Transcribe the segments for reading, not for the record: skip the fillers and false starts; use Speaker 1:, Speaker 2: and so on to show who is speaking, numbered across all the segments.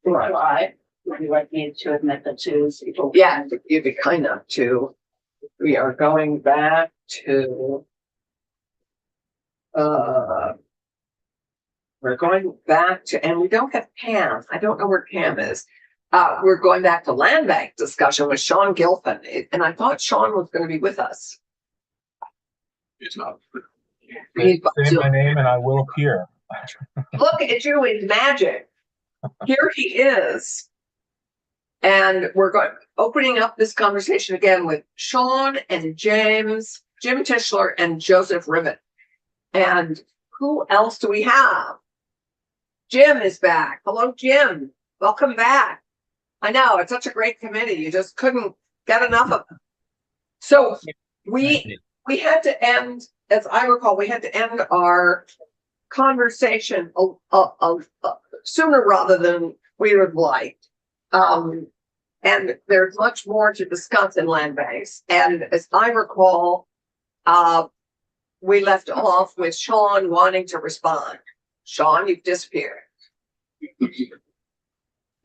Speaker 1: Right. Would you like me to admit the two people?
Speaker 2: Yeah, you'd be kind enough to. We are going back to. We're going back to, and we don't have Pam. I don't know where Pam is. We're going back to land bank discussion with Sean Gilpin, and I thought Sean was going to be with us.
Speaker 3: It's not.
Speaker 2: He's
Speaker 4: Say my name and I will appear.
Speaker 2: Look at you in magic. Here he is. And we're opening up this conversation again with Sean and James, Jim Tischler and Joseph Rivet. And who else do we have? Jim is back. Hello, Jim. Welcome back. I know, it's such a great committee. You just couldn't get enough of them. So we had to end, as I recall, we had to end our conversation sooner rather than we would like. And there's much more to discuss in land banks. And as I recall, we left off with Sean wanting to respond. Sean, you've disappeared.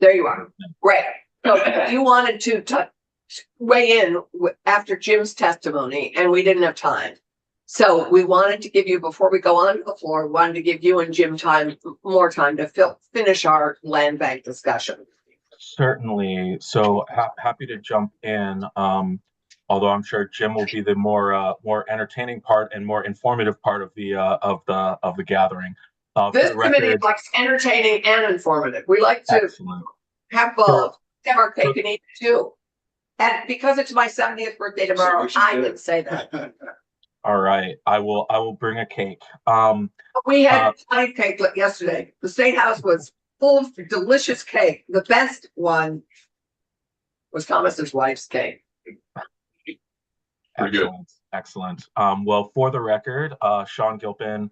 Speaker 2: There you are. Great. So you wanted to weigh in after Jim's testimony, and we didn't have time. So we wanted to give you, before we go on to the floor, wanted to give you and Jim more time to finish our land bank discussion.
Speaker 4: Certainly. So happy to jump in. Although I'm sure Jim will be the more entertaining part and more informative part of the gathering.
Speaker 2: This committee likes entertaining and informative. We like to have both. Have our cake and eat it too. And because it's my 70th birthday tomorrow, I would say that.
Speaker 4: All right, I will bring a cake.
Speaker 2: We had honey cake yesterday. The State House was full of delicious cake. The best one was Thomas's wife's cake.
Speaker 4: Excellent. Well, for the record, Sean Gilpin,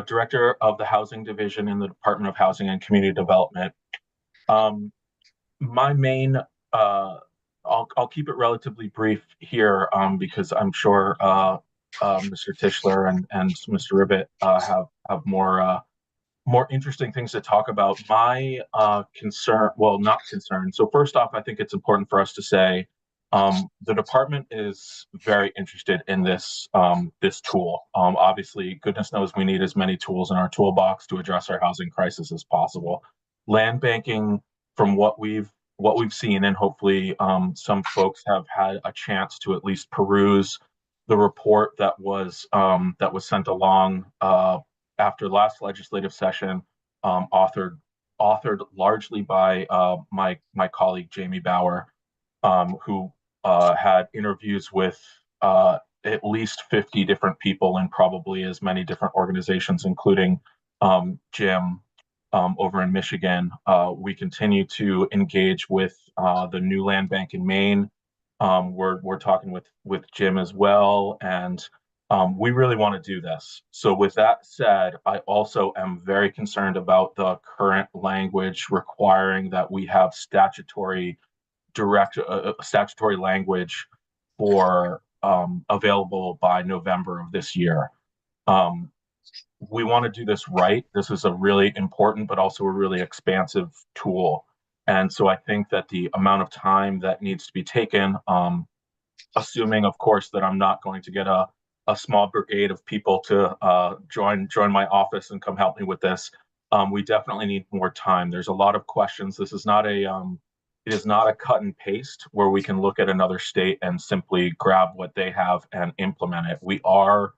Speaker 4: Director of the Housing Division in the Department of Housing and Community Development. My main, I'll keep it relatively brief here because I'm sure Mr. Tischler and Mr. Rivet have more interesting things to talk about. My concern, well, not concern. So first off, I think it's important for us to say the department is very interested in this this tool. Obviously, goodness knows we need as many tools in our toolbox to address our housing crisis as possible. Land banking, from what we've seen, and hopefully some folks have had a chance to at least peruse the report that was sent along after last legislative session, authored largely by my colleague Jamie Bauer, who had interviews with at least 50 different people and probably as many different organizations, including Jim over in Michigan. We continue to engage with the new land bank in Maine. We're talking with Jim as well, and we really want to do this. So with that said, I also am very concerned about the current language requiring that we have statutory language for available by November of this year. We want to do this right. This is a really important, but also a really expansive tool. And so I think that the amount of time that needs to be taken, assuming, of course, that I'm not going to get a small brigade of people to join my office and come help me with this, we definitely need more time. There's a lot of questions. This is not it is not a cut and paste where we can look at another state and simply grab what they have and implement it. We are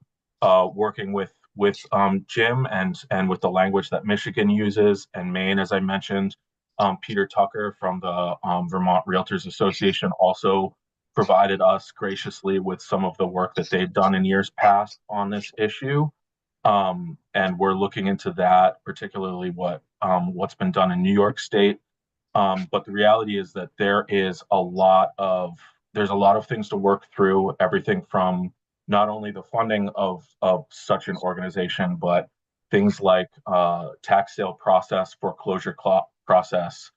Speaker 4: working with Jim and with the language that Michigan uses, and Maine, as I mentioned. Peter Tucker from the Vermont Realtors Association also provided us graciously with some of the work that they've done in years past on this issue. And we're looking into that, particularly what's been done in New York State. But the reality is that there's a lot of things to work through, everything from not only the funding of such an organization, but things like tax sale process, foreclosure process,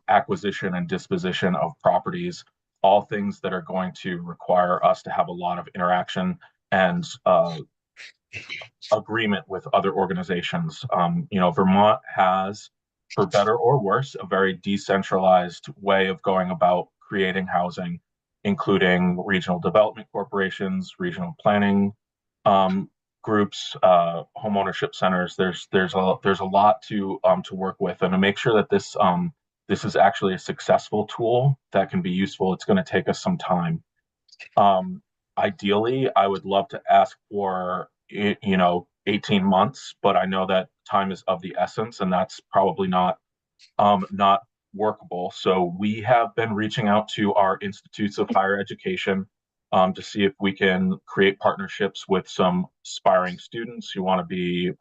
Speaker 4: acquisition and disposition of properties, all things that are going to require us to have a lot of interaction and agreement with other organizations. Vermont has for better or worse, a very decentralized way of going about creating housing, including regional development corporations, regional planning groups, home ownership centers. There's a lot to work with, and to make sure that this is actually a successful tool that can be useful. It's going to take us some time. Ideally, I would love to ask for 18 months, but I know that time is of the essence, and that's probably not workable. So we have been reaching out to our institutes of higher education to see if we can create partnerships with some aspiring students who want to be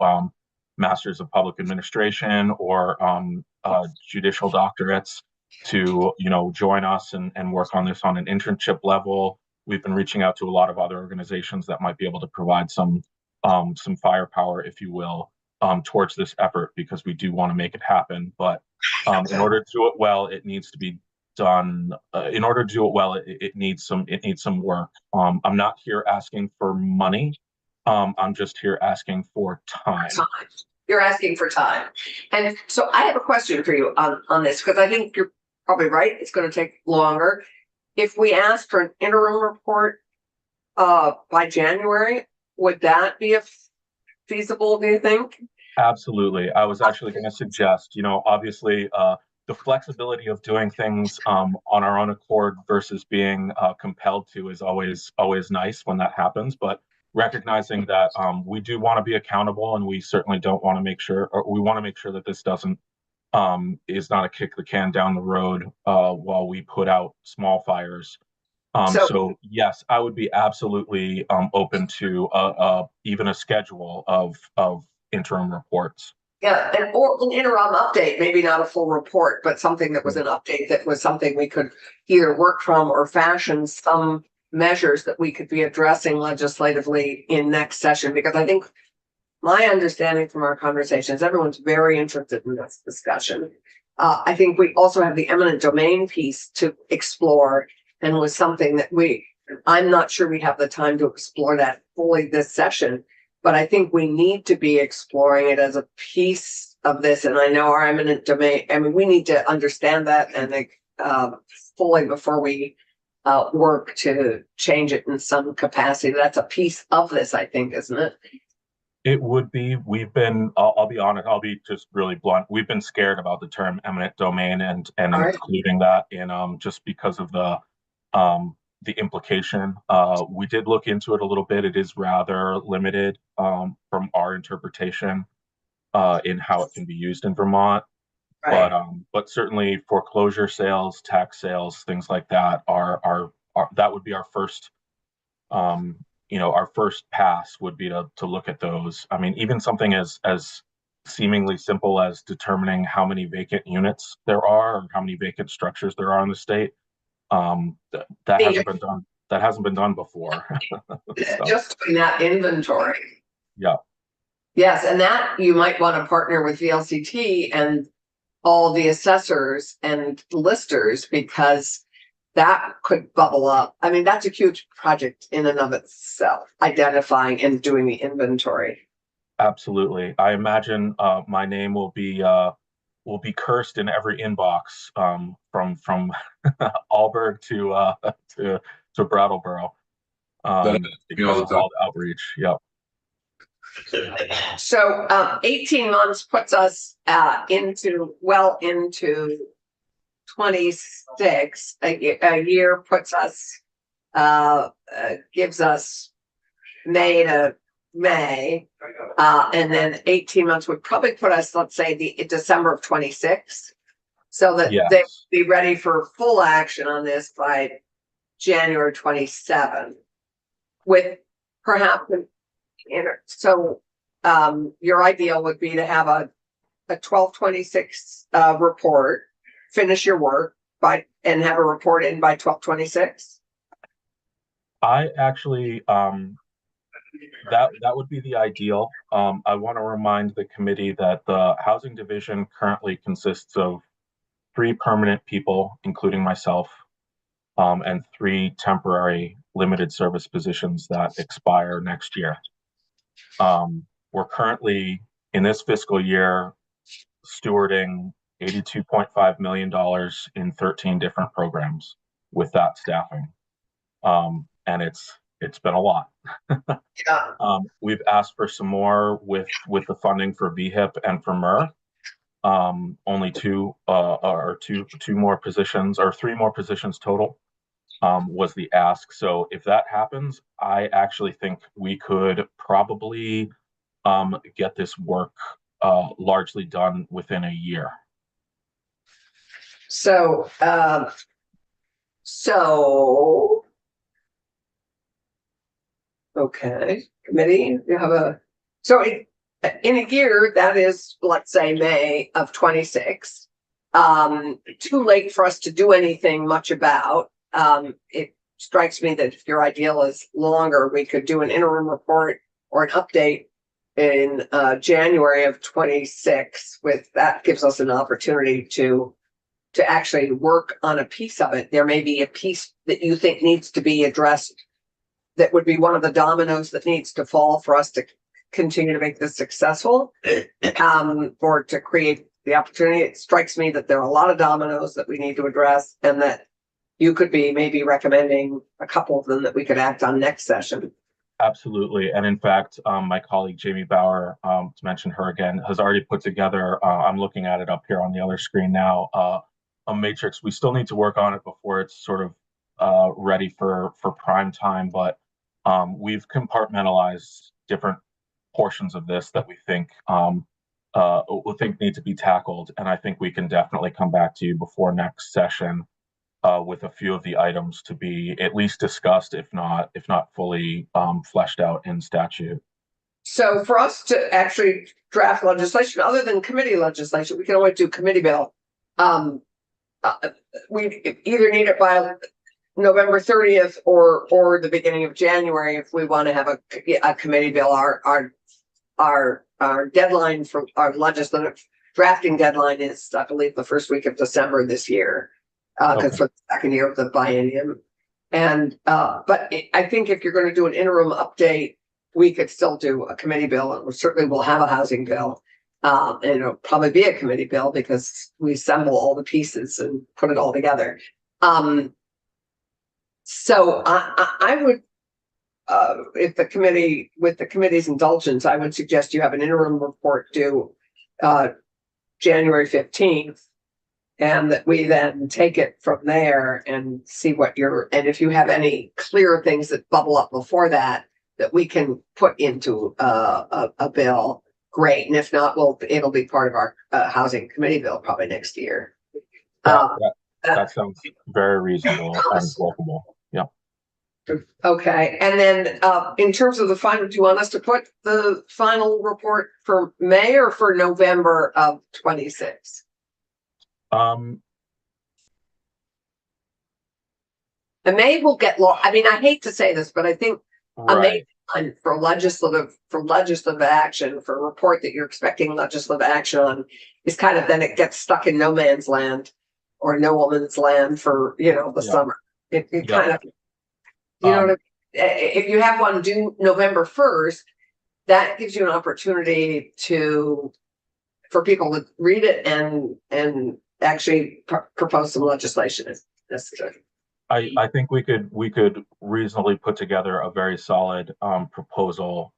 Speaker 4: masters of public administration or judicial doctorates to join us and work on this on an internship level. We've been reaching out to a lot of other organizations that might be able to provide some firepower, if you will, towards this effort, because we do want to make it happen. But in order to do it well, it needs to be done. In order to do it well, it needs some work. I'm not here asking for money. I'm just here asking for time.
Speaker 2: You're asking for time. And so I have a question for you on this, because I think you're probably right. It's going to take longer. If we ask for an interim report by January, would that be feasible, do you think?
Speaker 4: Absolutely. I was actually going to suggest, obviously, the flexibility of doing things on our own accord versus being compelled to is always nice when that happens. But recognizing that we do want to be accountable, and we certainly don't want to make sure, or we want to make sure that this doesn't is not a kick the can down the road while we put out small fires. So yes, I would be absolutely open to even a schedule of interim reports.
Speaker 2: Yeah, or an interim update, maybe not a full report, but something that was an update, that was something we could either work from or fashion some measures that we could be addressing legislatively in next session. Because I think my understanding from our conversations, everyone's very interested in this discussion. I think we also have the eminent domain piece to explore, and was something that I'm not sure we have the time to explore that fully this session. But I think we need to be exploring it as a piece of this. And I know our eminent domain, we need to understand that and fully before we work to change it in some capacity. That's a piece of this, I think, isn't it?
Speaker 4: It would be. I'll be honest, I'll be just really blunt. We've been scared about the term eminent domain and including that in just because of the implication. We did look into it a little bit. It is rather limited from our interpretation in how it can be used in Vermont. Right. But certainly foreclosure sales, tax sales, things like that are that would be our first our first pass would be to look at those. I mean, even something as seemingly simple as determining how many vacant units there are or how many vacant structures there are in the state. That hasn't been done. That hasn't been done before. So.
Speaker 2: Just doing that inventory.
Speaker 4: Yeah.
Speaker 2: Yes, and that you might want to partner with VLCT and all the assessors and listers, because that could bubble up. I mean, that's a huge project in and of itself, identifying and doing the inventory.
Speaker 4: Absolutely. I imagine my name will be cursed in every inbox from Alberg to Brattleboro. Because of all the outreach. Yep.
Speaker 2: So 18 months puts us into 26. A year puts us gives us May to May, and then 18 months would probably put us, let's say, the December of 26, so that they be ready for full action on this by January 27, with perhaps so your ideal would be to have a 12/26 report, finish your work and have a report in by 12/26.
Speaker 4: I actually that would be the ideal. I want to remind the committee that the housing division currently consists of 3 permanent people, including myself, and 3 temporary limited service positions that expire next year. We're currently in this fiscal year stewarding $82.5 million in 13 different programs with that staffing. And it's been a lot.
Speaker 2: Yeah.
Speaker 4: We've asked for some more with the funding for VHIP and for MER. Only two more positions, or three more positions total, was the ask. So if that happens, I actually think we could probably get this work largely done within a year.
Speaker 2: So, okay, committee, you have in a year, that is, let's say, May of 26. Too late for us to do anything much about. It strikes me that if your ideal is longer, we could do an interim report or an update in January of 26. With that gives us an opportunity to actually work on a piece of it. There may be a piece that you think needs to be addressed that would be one of the dominoes that needs to fall for us to continue to make this successful, or to create the opportunity. It strikes me that there are a lot of dominoes that we need to address, and that you could be maybe recommending a couple of them that we could act on next session.
Speaker 4: Absolutely. And in fact, my colleague Jamie Bauer, to mention her again, has already put together, I'm looking at it up here on the other screen now, a matrix. We still need to work on it before it's sort of ready for prime time, but we've compartmentalized different portions of this that we think need to be tackled. And I think we can definitely come back to you before next session with a few of the items to be at least discussed, if not fully fleshed out in statute.
Speaker 2: So for us to actually draft legislation other than committee legislation, we can always do committee bill. We either need it by November 30th or the beginning of January if we want to have a committee bill. Our deadline for our legislative drafting deadline is, I believe, the first week of December this year, because for the second year of the biennium. And but I think if you're going to do an interim update, we could still do a committee bill, and we certainly will have a housing bill. And it'll probably be a committee bill because we assemble all the pieces and put it all together. So I would, if the committee, with the committee's indulgence, I would suggest you have an interim report due January 15th, and that we then take it from there and see what and if you have any clear things that bubble up before that we can put into a bill, great. And if not, it'll be part of our housing committee bill probably next year.
Speaker 4: That sounds very reasonable and workable. Yeah.
Speaker 2: Okay. And then in terms of the final, do you want us to put the final report for May or for November of 26? And May will get long. I mean, I hate to say this, but I think a May deadline for legislative action, for a report that you're expecting legislative action on, is kind of, then it gets stuck in no man's land or no woman's land for the summer. It kind of, what I mean? If you have one due November 1st, that gives you an opportunity for people to read it and actually propose some legislation if necessary.
Speaker 4: I think we could reasonably put together a very solid proposal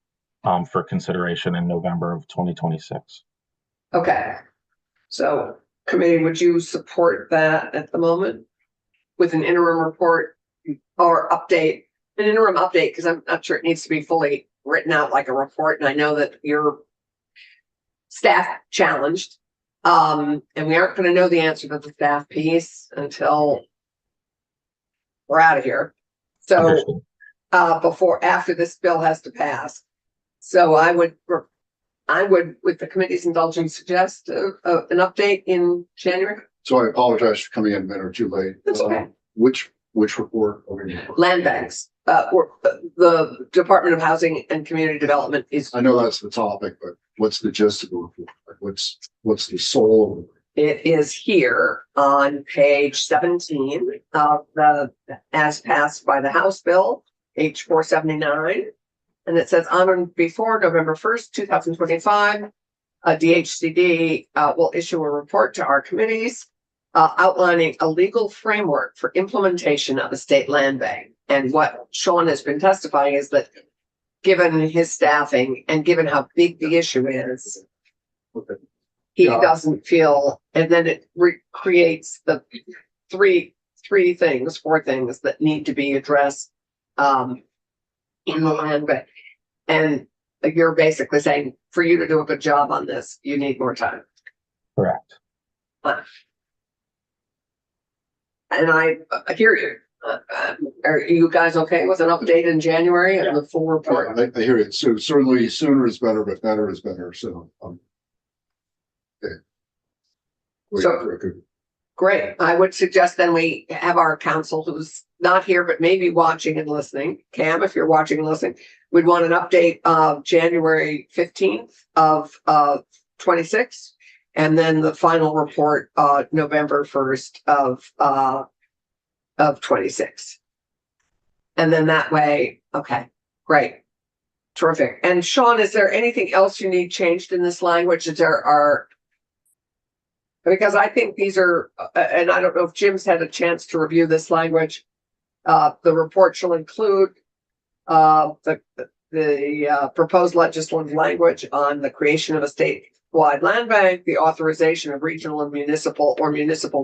Speaker 4: for consideration in November of 2026.
Speaker 2: Okay. So committee, would you support that at the moment with an interim report or update? An interim update, because I'm not sure it needs to be fully written out like a report, and I know that you're staff challenged, and we aren't going to know the answer to the staff piece until we're out of here. So after this bill has to pass. So I would, with the committee's indulgence, suggest an update in January.
Speaker 3: So I apologize for coming in a minute or two late.
Speaker 2: That's okay.
Speaker 3: Which report?
Speaker 2: Land banks. The Department of Housing and Community Development is.
Speaker 3: I know that's the topic, but what's the gist of the report? What's the soul of it?
Speaker 2: It is here on page 17 of the as passed by the House bill, H 479. And it says, on or before November 1st, 2025, DHCD will issue a report to our committees outlining a legal framework for implementation of a state land bank. And what Sean has been testifying is that given his staffing and given how big the issue is,
Speaker 3: Okay.
Speaker 2: he
Speaker 3: Yeah.
Speaker 2: doesn't feel, and then it creates the four things that need to be addressed in the land bank. And you're basically saying, for you to do a good job on this, you need more time.
Speaker 4: Correct.
Speaker 2: And I hear you. Are you guys okay with an update in January and the full report?
Speaker 3: I hear it. So certainly sooner is better, but better is better. So, okay. Wait
Speaker 2: So-
Speaker 3: for a good-
Speaker 2: Great. I would suggest then we have our counsel who's not here, but maybe watching and listening. Cam, if you're watching and listening, we'd want an update of January 15th of 26. And then the final report, November 1st of 26. And then that way, okay, great. Terrific. And Sean, is there anything else you need changed in this language? Because I think these are, and I don't know if Jim's had a chance to review this language. The report shall include the proposed legislative language on the creation of a statewide land bank, the authorization of regional and municipal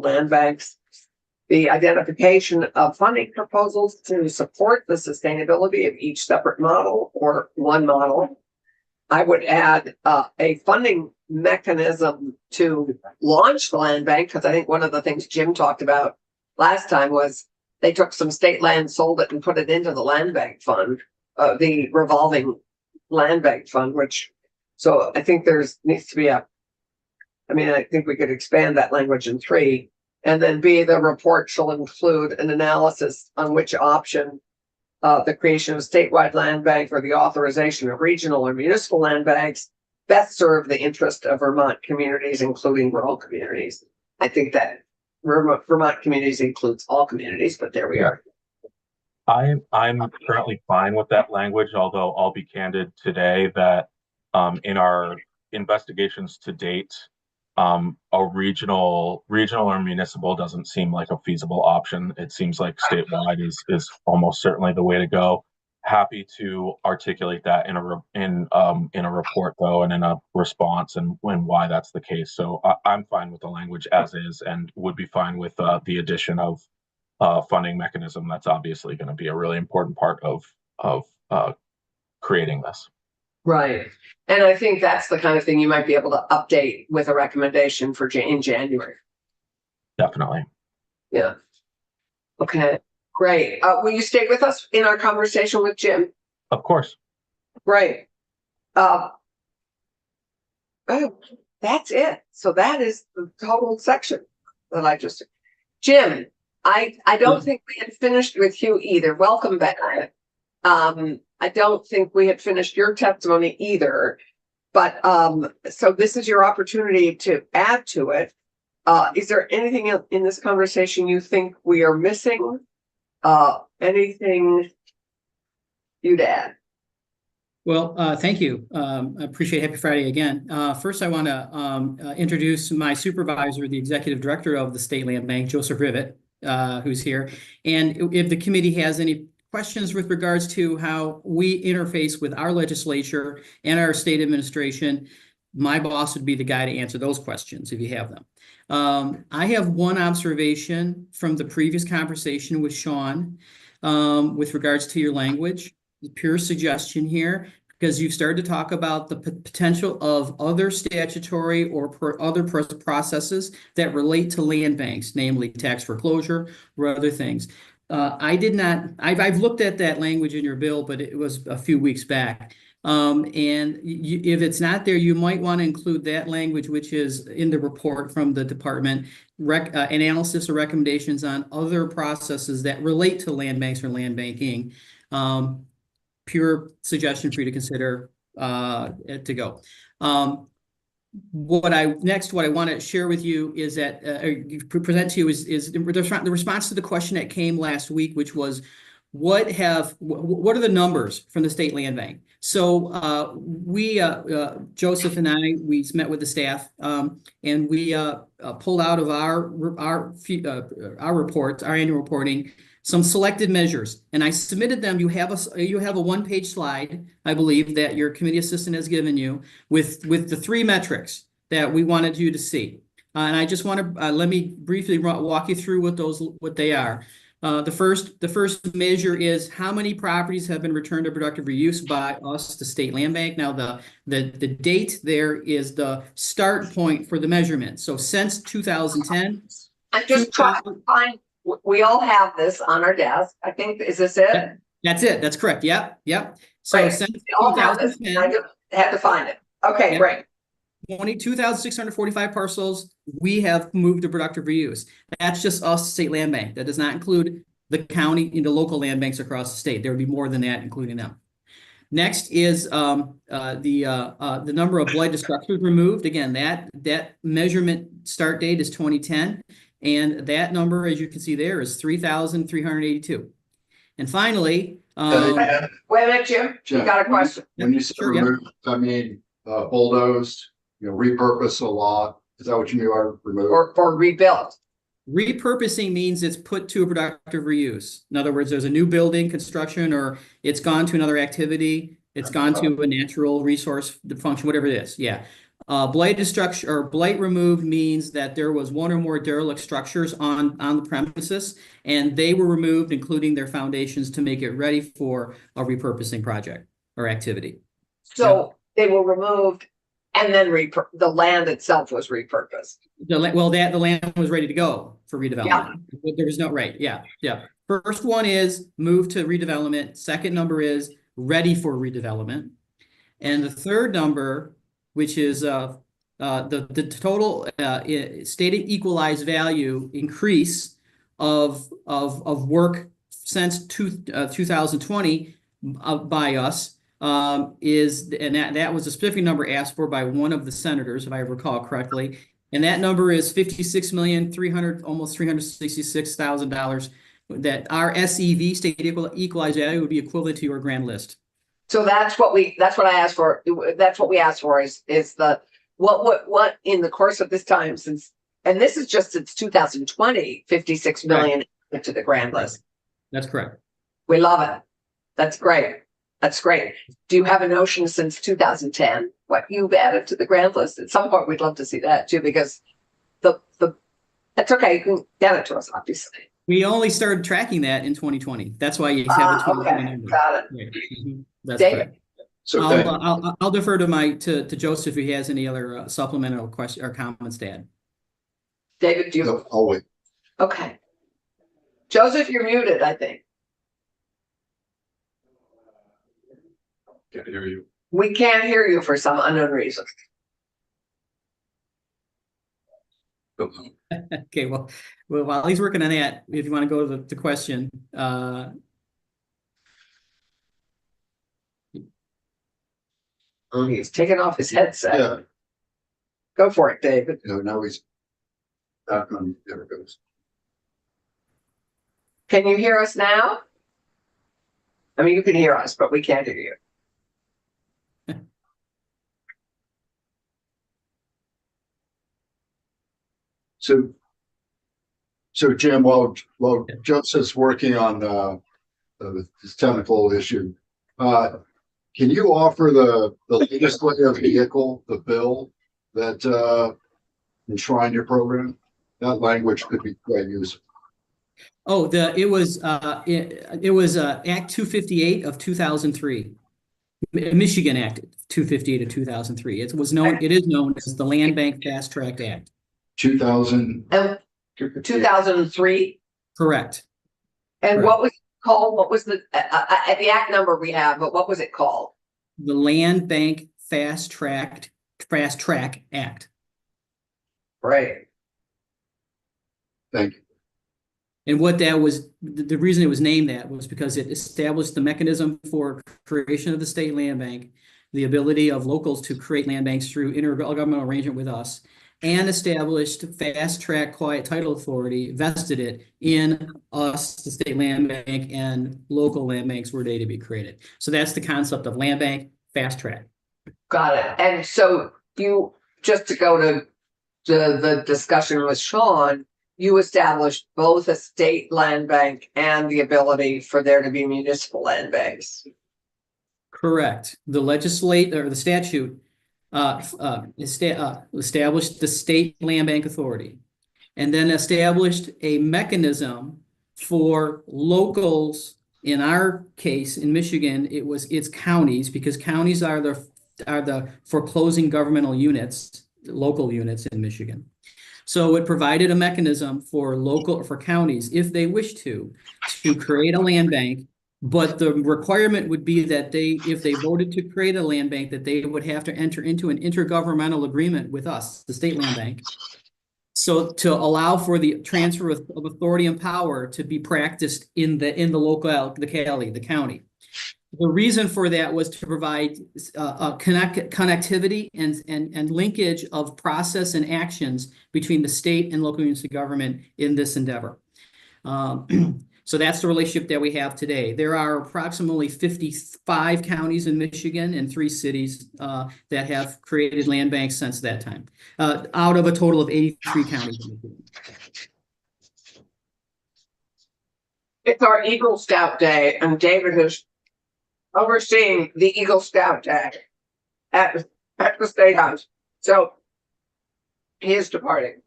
Speaker 2: land banks, the identification of funding proposals to support the sustainability of each separate model or one model. I would add a funding mechanism to launch the land bank, because I think one of the things Jim talked about last time was they took some state land, sold it, and put it into the land bank fund, the revolving land bank fund, so I think needs to be I think we could expand that language in 3. And then B, the report shall include an analysis on which option the creation of a statewide land bank or the authorization of regional or municipal land banks best serve the interest of Vermont communities, including rural communities. I think that Vermont communities includes all communities, but there we are.
Speaker 4: I'm currently fine with that language, although I'll be candid today that in our investigations to date, a regional or municipal doesn't seem like a feasible option. It seems like statewide is almost certainly the way to go. Happy to articulate that in a report though, and in a response, and why that's the case. So I'm fine with the language as is, and would be fine with the addition of funding mechanism. That's obviously going to be a really important part of creating this.
Speaker 2: Right. And I think that's the kind of thing you might be able to update with a recommendation for in January.
Speaker 4: Definitely.
Speaker 2: Yeah. Okay, great. Will you stay with us in our conversation with Jim?
Speaker 4: Of course.
Speaker 2: Great. Oh, that's it. So that is the total section that I just, Jim, I don't think we had finished with you either. Welcome back. I don't think we had finished your testimony either, but so this is your opportunity to add to it. Is there anything in this conversation you think we are missing? Anything you'd add?
Speaker 5: Well, thank you. I appreciate Happy Friday again. First, I want to introduce my supervisor, the executive director of the State Land Bank, Joseph Rivet, who's here. And if the committee has any questions with regards to how we interface with our legislature and our state administration, my boss would be the guy to answer those questions if you have them. I have one observation from the previous conversation with Sean with regards to your language. Pure suggestion here, because you've started to talk about the potential of other statutory or other processes that relate to land banks, namely tax foreclosure or other things. I've looked at that language in your bill, but it was a few weeks back. If it's not there, you might want to include that language, which is in the report from the department, analysis or recommendations on other processes that relate to land banks or land banking. Pure suggestion for you to consider to go. What I want to share with you is that present to you is the response to the question that came last week, which was what are the numbers from the state land bank? So Joseph and we met with the staff, and we pulled out of our reports, our annual reporting, some selected measures, and I submitted them. You have a one-page slide, I believe, that your committee assistant has given you with the 3 metrics that we wanted you to see. And I just want to let me briefly walk you through what they are. The first measure is how many properties have been returned to productive reuse by us, the State Land Bank. Now, the date there is the start point for the measurement. So since 2010.
Speaker 2: I'm just trying to find, we all have this on our desk. I think, is this it?
Speaker 5: That's it. That's correct. Yep. So
Speaker 2: Great.
Speaker 5: since
Speaker 2: We all have this.
Speaker 5: 2010.
Speaker 2: I just had to find it. Okay,
Speaker 5: Yep.
Speaker 2: great.
Speaker 5: 22,645 parcels we have moved to productive reuse. That's just us, State Land Bank. That does not include the county and the local land banks across the state. There would be more than that, including them. Next is the number of blighted structures removed. Again, that measurement start date is 2010, and that number, as you can see there, is 3,382. And finally,
Speaker 2: Wait a minute, Jim. You got a question?
Speaker 3: When you say
Speaker 5: Sure, yeah.
Speaker 3: remove, I mean, bulldozed, repurpose a lot. Is that what you mean by remove?
Speaker 2: Or rebuilt?
Speaker 5: repurposing means it's put to a productive reuse. In other words, there's a new building construction, or it's gone to another activity. It's gone to a natural resource function, whatever it is. Yeah. Blighted structure or blight removed means that there was one or more derelict structures on the premises, and they were removed, including their foundations, to make it ready for a repurposing project or activity.
Speaker 2: So they were removed and then the land itself was repurposed.
Speaker 5: The land was ready to go for redevelopment. Yeah. There was no, right. Yeah. First one is move to redevelopment. Second number is ready for redevelopment. And the third number, which is the total stated equalized value increase of work since 2020 by us, that was a specific number asked for by one of the senators, if I recall correctly. And that number is $56,300,000, almost $366,000. That our SEV, state equalized value, would be equivalent to your grand list.
Speaker 2: So that's what I asked for. That's what we asked for is the what in the course of this time since, and this is just since 2020, 56 million into the grand list.
Speaker 5: That's correct.
Speaker 2: We love it. That's great. That's great. Do you have a notion since 2010 what you've added to the grand list? At some point, we'd love to see that too, because that's okay. You can get it to us, obviously.
Speaker 5: We only started tracking that in 2020. That's why you have a 2020 number.
Speaker 2: Got it.
Speaker 5: Right. Mm-hmm. That's
Speaker 2: David?
Speaker 5: correct.
Speaker 3: So
Speaker 5: I'll defer to Joseph if he has any other supplemental question or comments to add.
Speaker 2: David, do you?
Speaker 3: no, I'll wait.
Speaker 2: Okay. Joseph, you're muted, I think.
Speaker 3: Can't hear you.
Speaker 2: We can't hear you for some unknown reason.
Speaker 5: Okay, well, while he's working on that, if you want to go to the question,
Speaker 2: He's taking off his headset.
Speaker 3: Yeah,
Speaker 2: Go for it, David.
Speaker 3: now he's back on, there it goes.
Speaker 2: Can you hear us now? I mean, you can hear us, but we can't hear you.
Speaker 3: So Jim, while Joseph's working on this technical issue, can you offer the latest layer of vehicle, the bill that enshrined your program? That language could be quite useful.
Speaker 5: oh, it was Act 258 of 2003, Michigan Act 258 of 2003. It is known as the Land Bank Fast Track Act.
Speaker 3: 2000.
Speaker 2: 2003.
Speaker 5: Correct.
Speaker 2: And
Speaker 5: Correct.
Speaker 2: what was it called? What was the act number we have? But what was it called?
Speaker 5: The Land Bank Fast Track Act.
Speaker 2: Right.
Speaker 3: Thank you.
Speaker 5: And what that was, the reason it was named that was because it established the mechanism for creation of the state land bank, the ability of locals to create land banks through intergovernmental arrangement with us, and established fast track quiet title authority, vested it in us, the state land bank, and local land banks were they to be created. So that's the concept of land bank, fast track.
Speaker 2: Got it. And so you, just to go to the discussion with Sean, you established both a state land bank and the ability for there to be municipal land banks.
Speaker 5: Correct. The the statute established the state land bank authority and then established a mechanism for locals. In our case, in Michigan, it's counties, because counties are the foreclosing governmental units, local units in Michigan. So it provided a mechanism for counties, if they wish to create a land bank. But the requirement would be that if they voted to create a land bank, that they would have to enter into an intergovernmental agreement with us, the state land bank. So to allow for the transfer of authority and power to be practiced in the county. The reason for that was to provide connectivity and linkage of process and actions between the state and local units of government in this endeavor. So that's the relationship that we have today. There are approximately 55 counties in Michigan and 3 cities that have created land banks since that time, out of a total of 83 counties in Michigan.
Speaker 2: It's our Eagle Scout Day, and David is overseeing the Eagle Scout Day at the State House. So he is departing.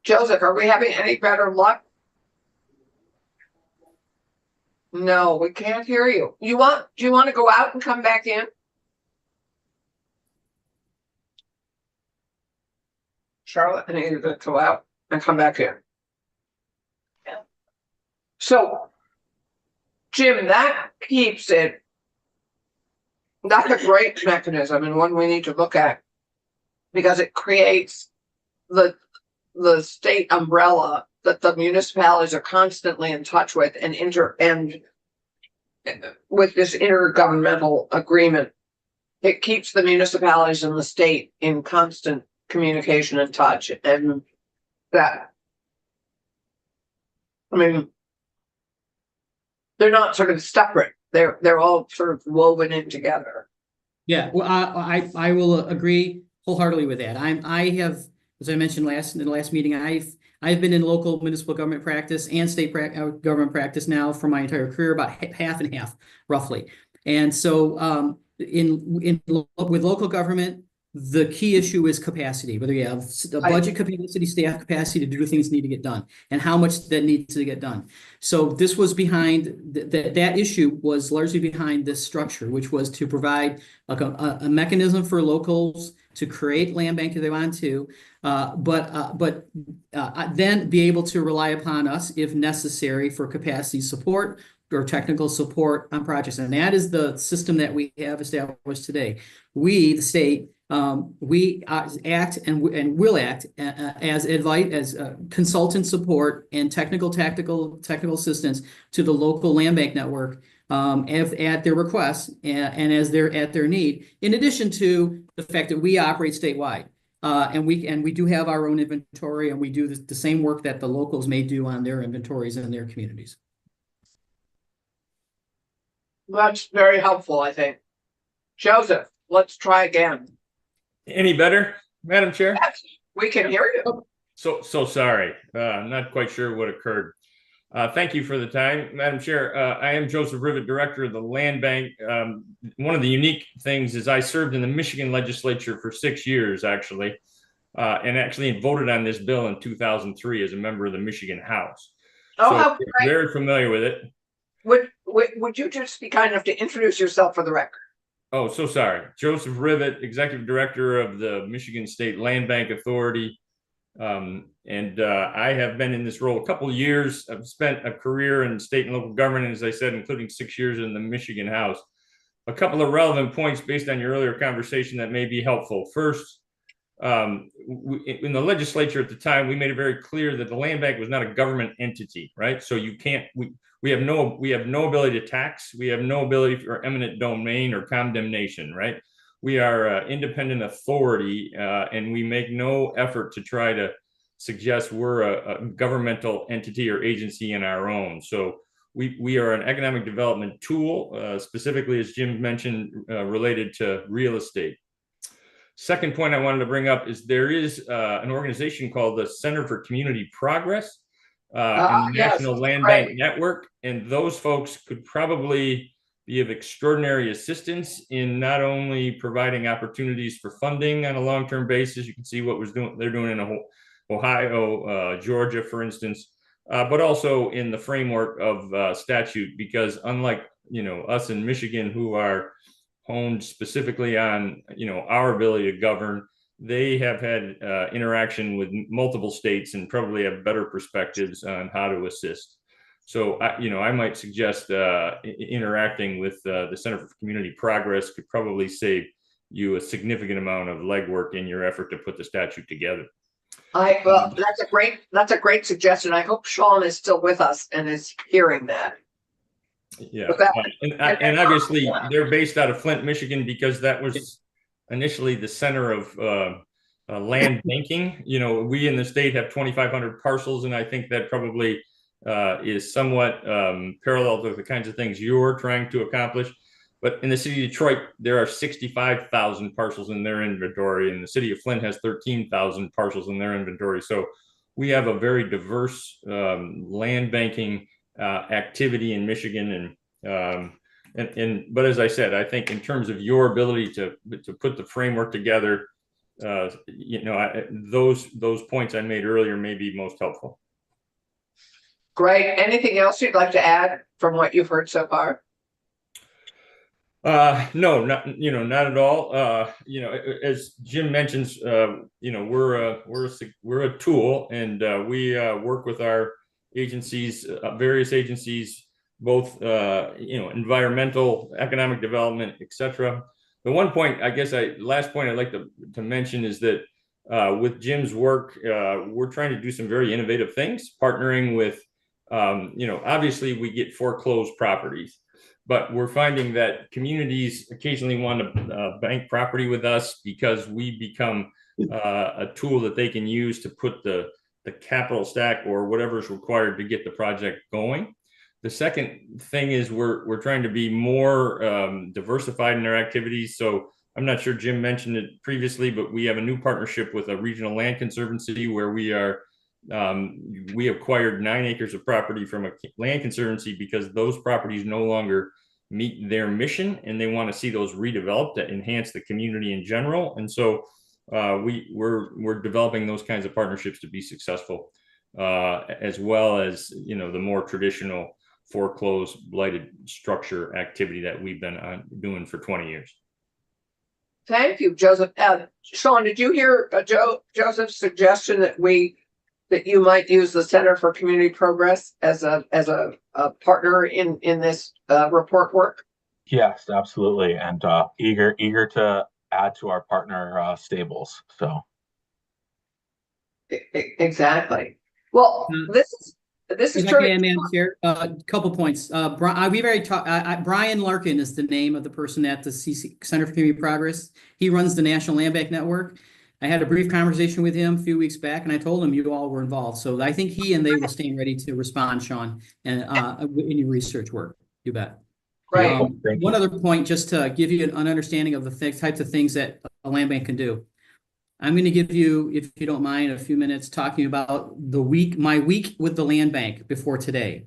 Speaker 2: Joseph, are we having any better luck? No, we can't hear you. Do you want to go out and come back in? Charlotte, I need you to go out and come back in.
Speaker 1: Yeah.
Speaker 2: So, Jim, that keeps it. That's a great mechanism and one we need to look at, because it creates the state umbrella that the municipalities are constantly in touch with and with this intergovernmental agreement. It keeps the municipalities and the state in constant communication and touch, and that, I mean, they're not sort of separate. They're all sort of woven in together.
Speaker 5: Yeah, well, I will agree wholeheartedly with that. I have, as I mentioned in the last meeting, I've been in local municipal government practice and state government practice now for my entire career, about half and half, roughly. And so with local government, the key issue is capacity, whether you have a budget capacity, staff capacity to do things that need to get done, and how much that needs to get done. So this was behind that issue was largely behind this structure, which was to provide a mechanism for locals to create land bank if they want to, but then be able to rely upon us if necessary for capacity support or technical support on projects. And that is the system that we have established today. We, the state, we act and will act as consultant support and technical assistance to the local land bank network at their request and as they're at their need. In addition to the fact that we operate statewide, and we do have our own inventory, and we do the same work that the locals may do on their inventories in their communities.
Speaker 2: That's very helpful, I think. Joseph, let's try again.
Speaker 6: Any better, Madam Chair?
Speaker 2: Yes, we can hear you.
Speaker 6: So sorry. I'm not quite sure what occurred. Thank you for the time, Madam Chair. I am Joseph Rivet, Director of the Land Bank. One of the unique things is I served in the Michigan legislature for 6 years, actually, and actually voted on this bill in 2003 as a member of the Michigan House.
Speaker 2: Oh,
Speaker 6: so
Speaker 2: how
Speaker 6: I'm
Speaker 2: great.
Speaker 6: very familiar with it.
Speaker 2: Would you just be kind enough to introduce yourself for the record?
Speaker 6: Oh, so sorry. Joseph Rivet, Executive Director of the Michigan State Land Bank Authority. I have been in this role a couple of years. I've spent a career in state and local government, as I said, including 6 years in the Michigan House. A couple of relevant points based on your earlier conversation that may be helpful. First, in the legislature at the time, we made it very clear that the land bank was not a government entity, right? So you can't, we have no ability to tax. We have no ability for eminent domain or condemnation, right? we are an independent authority, and we make no effort to try to suggest we're a governmental entity or agency in our own. So we are an economic development tool, specifically, as Jim mentioned, related to real estate. Second point I wanted to bring up is there is an organization called the Center for Community Progress and the National Land Bank Network, and those folks could probably be of extraordinary assistance in not only providing opportunities for funding on a long-term basis. You can see what they're doing in Ohio, Georgia, for instance, but also in the framework of statute, because unlike, us in Michigan, who are honed specifically on, our ability to govern, they have had interaction with multiple states and probably have better perspectives on how to assist. So, I might suggest interacting with the Center for Community Progress could probably save you a significant amount of legwork in your effort to put the statute together.
Speaker 2: Well, that's a great suggestion. I hope Sean is still with us and is hearing that.
Speaker 6: Yeah, and obviously they're based out of Flint, Michigan, because that was initially the center of land banking. We in the state have 2,500 parcels, and I think that probably is somewhat parallel to the kinds of things you're trying to accomplish. But in the city of Detroit, there are 65,000 parcels in their inventory, and the city of Flint has 13,000 parcels in their inventory. So we have a very diverse land banking activity in Michigan, but as I said, I think in terms of your ability to put the framework together, those points I made earlier may be most helpful.
Speaker 2: Great. Anything else you'd like to add from what you've heard so far?
Speaker 6: No, not at all. As Jim mentions, we're a tool, and we work with our agencies, various agencies, both environmental, economic development, etc. The one point, last point I'd like to mention is that with Jim's work, we're trying to do some very innovative things, partnering with, obviously we get foreclosed properties, but we're finding that communities occasionally want to bank property with us because we become a tool that they can use to put the capital stack or whatever is required to get the project going. The second thing is we're trying to be more diversified in our activities. So I'm not sure Jim mentioned it previously, but we have a new partnership with a regional land conservancy where we acquired 9 acres of property from a land conservancy because those properties no longer meet their mission, and they want to see those redeveloped to enhance the community in general. And so we're developing those kinds of partnerships to be successful, as well as the more traditional foreclosed blighted structure activity that we've been doing for 20 years.
Speaker 2: Thank you, Joseph. Sean, did you hear Joseph's suggestion that you might use the Center for Community Progress as a partner in this report work?
Speaker 4: Yes, absolutely, and eager to add to our partner stables. So
Speaker 2: exactly. Well, this is true.
Speaker 5: Madam Chair, a couple points. We've already talked. Brian Larkin is the name of the person at the Center for Community Progress. He runs the National Land Bank Network. I had a brief conversation with him a few weeks back, and I told him you all were involved. So I think he and they will stand ready to respond, Sean, and in your research work. You bet.
Speaker 2: Right.
Speaker 5: One other point, just to give you an understanding of the types of things that a land bank can do. I'm going to give you, if you don't mind, a few minutes talking about my week with the land bank before today,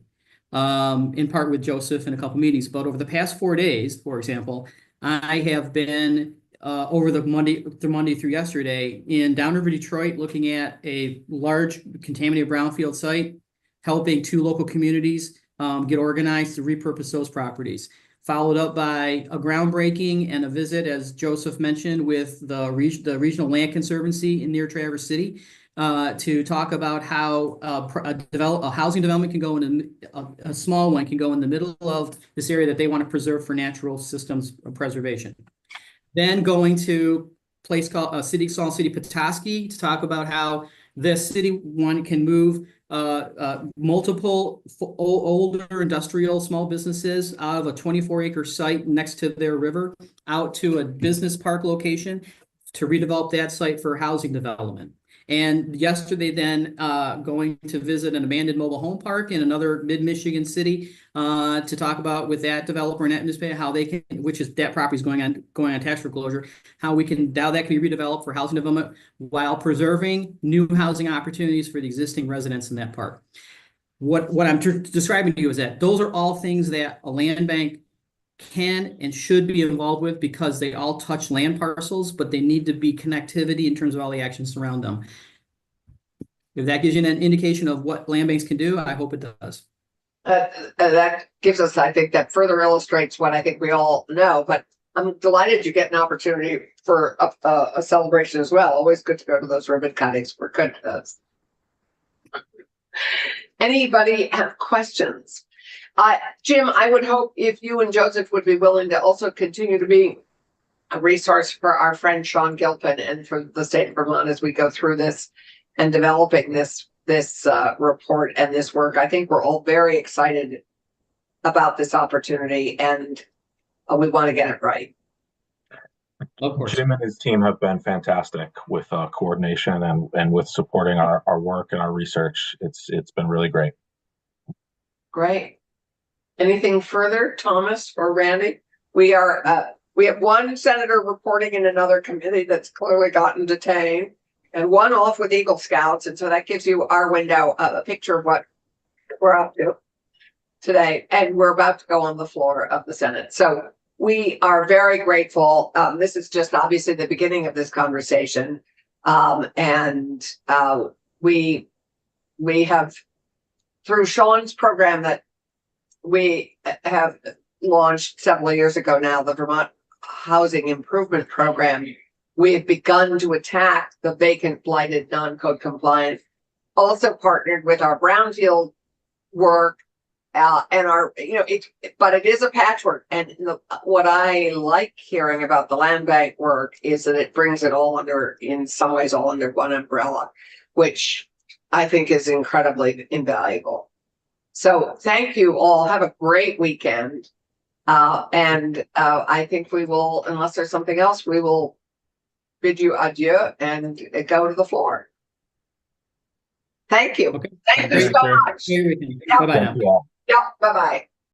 Speaker 5: in part with Joseph and a couple meetings. But over the past 4 days, for example, I have been over the Monday through yesterday in downriver Detroit, looking at a large contaminated brownfield site, helping 2 local communities get organized to repurpose those properties. Followed up by a groundbreaking and a visit, as Joseph mentioned, with the Regional Land Conservancy in near Traverse City to talk about how a housing development can go in a small one can go in the middle of this area that they want to preserve for natural systems preservation. Then going to a place called City Petoskey to talk about how this city one can move multiple older industrial small businesses out of a 24-acre site next to their river out to a business park location to redevelop that site for housing development. And yesterday then going to visit an abandoned mobile home park in another mid-Michigan city to talk about with that developer and that municipality how they can, which is that property is going on tax foreclosure, how that can be redeveloped for housing development while preserving new housing opportunities for the existing residents in that park. What I'm describing to you is that those are all things that a land bank can and should be involved with because they all touch land parcels, but they need to be connectivity in terms of all the actions around them. If that gives you an indication of what land banks can do, I hope it does.
Speaker 2: That gives us, I think, that further illustrates what I think we all know, but I'm delighted you get an opportunity for a celebration as well. Always good to go to those ribbon cuttings. We're good at those. Anybody have questions? Jim, I would hope if you and Joseph would be willing to also continue to be a resource for our friend Sean Gilpin and for the state of Vermont as we go through this and developing this report and this work. I think we're all very excited about this opportunity and we want to get it right.
Speaker 5: Of course.
Speaker 4: Jim and his team have been fantastic with coordination and with supporting our work and our research. It's been really great.
Speaker 2: Great. Anything further, Thomas or Randy? We have one senator reporting in another committee that's clearly gotten detained, and one off with Eagle Scouts, and so that gives you our window, a picture of what we're up to today. And we're about to go on the floor of the Senate. So we are very grateful. This is just obviously the beginning of this conversation, and we have through Sean's program that we have launched several years ago now, the Vermont Housing Improvement Program. We have begun to attack the vacant, blighted, non-code compliant, also partnered with our brownfield work and our, but it is a patchwork. And what I like hearing about the land bank work is that it brings it all under, in some ways, all under one umbrella, which I think is incredibly invaluable. So thank you all. Have a great weekend. And I think we will, unless there's something else, we will bid you adieu and go to the floor. Thank you.
Speaker 5: Okay.
Speaker 2: Thank you so much.
Speaker 5: Bye-bye now.
Speaker 4: Thank you all.
Speaker 2: Yeah, bye-bye.